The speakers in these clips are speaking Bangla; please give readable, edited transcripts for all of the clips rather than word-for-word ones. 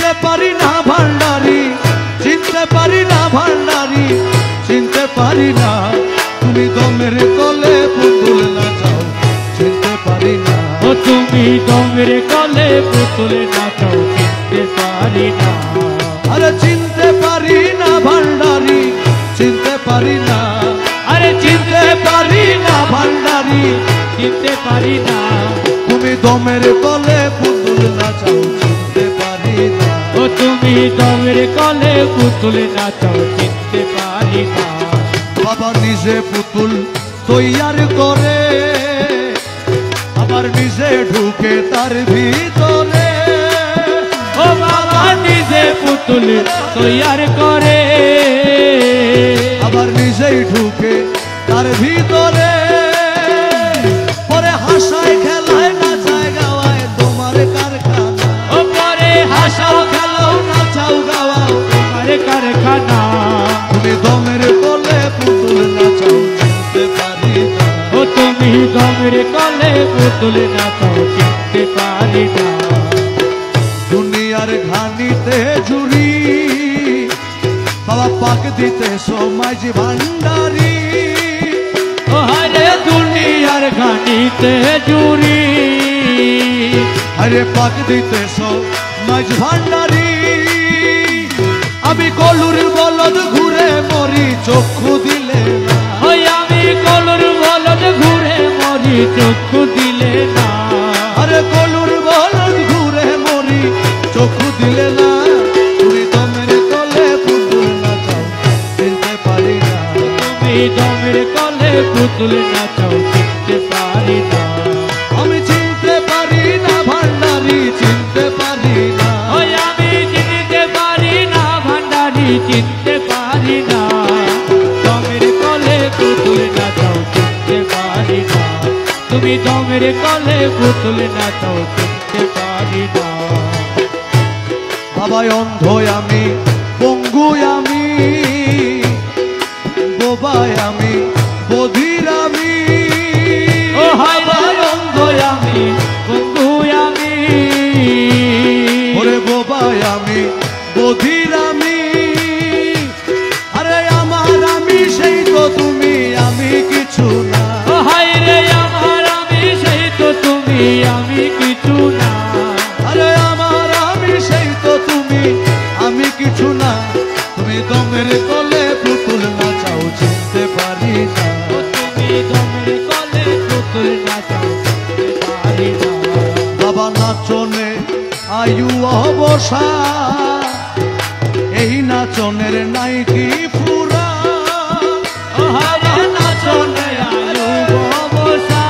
চিনতে পারি না ভান্ডারি, চিনতে পারি না ভান্ডারি, চিনতে পারি না। তুমি দমের কলে পুতুল নাচাও, চিনতে পারি না। ও তুমি দমের কলে পুতুল নাচাও, চিনতে পারি না। আরে চিনতে পারি না ভান্ডারি, চিনতে পারি না। আরে চিনতে পারি না ভান্ডারি, চিনতে পারি না। তুমি দমের কলে পুতুল নাচাও, চিনতে পারি না। ও তুমি দমের কলে পুতুল নাচাও, চিনতে পারি না। বাবা নিজে পুতুল তৈয়ার করে, আবার নিজে ঢুকে তার ভিতরে। ও বাবা নিজে পুতুল তৈয়ার করে, আবার নিজেই ঢুকে তার ভিতরে। পরে হাসায় খেলায় নাচায় গাওয়ায় তোমার কারখানা। ও পরে হাসাও খেলাও নাচাও গাওয়াও তোমার কারখানা। তুমি দমের কলে পুতুল নাচাও, চিনতে পারি না। ও তুমি দমের কলে পুতুল নাচাও, চিনতে পারি না। দুনিয়ার ঘানিতে জুড়ি বাবা পাক দিতে সময় যে ভান্ডারি। ও হারে দুনিয়ার ঘানিতে জুড়ি, আরে পাক দিতে সময় যে ভান্ডারি। আমি কলুর বলদ ঘুরে মরি, চক্ষু দিলে না। ওই আমি কলুর বলদ ঘুরে মরি, চক্ষু দিলে না। আরে কলুর বলদ ঘুরে মরি, চক্ষু দিলে না। তুমি দমের কলে পুতুল নাচাও, চিনতে পারি না। তুমি দমের কলে পুতুল নাচাও, চিনতে পারি না। আমি চিনতে পারি না ভান্ডারি, চিনতে পারি না। ওই আমি চিনতে পারি না ভান্ডারি, চিনতে পারি না। দমের কলে পুতুল নাচাও, চিনতে পারি না। তুমি দমের কলে পুতুল নাচাও, চিনতে পারি না। বাবাই অন্ধ আমি, পঙ্গু আমি, বোবায় আমি, বধির আমি। ও হায় হায় অন্ধ আমি, বন্ধু আমি। ওরে বোবায় আমি, বধির আমি। আরে আমার আমি সেই তো তুমি, আমি কিছু না। ও হায় রে আমার আমি সেই তো তুমি, আমি কিছু না। আরে আমার আমি সেই তো তুমি, আমি কিছু না। তুমি দমের কলে পুতুল নাচাও, চিনতে পারি না। ও তুমি দমের কলে পুতুল নাচাও, চিনতে পারি না। বাবা নাচনে আয়ু অবসা, এই নাচনের নাই কি ফুরা। ও হায় নাচনে আয়ু অবসা,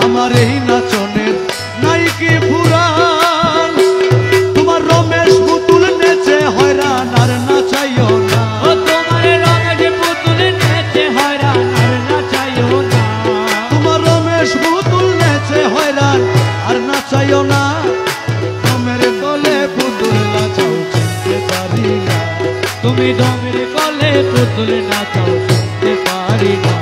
আমার এই নাচনের নাই কি ফুরা। তোমার রমেশ পুতুল নেচে হয়রান আর নাচাইও না। ও তোমার রমেশ পুতুল নেচে হয়রান আর নাচাইও না। তোমার রমেশ পুতুল নেচে হয়রান আর নাচাইও না। দমের কলে পুতুল নাচাও, চিনতে পারি না। তুমি দমের কলে পুতুল নাচাও, চিনতে পারি না।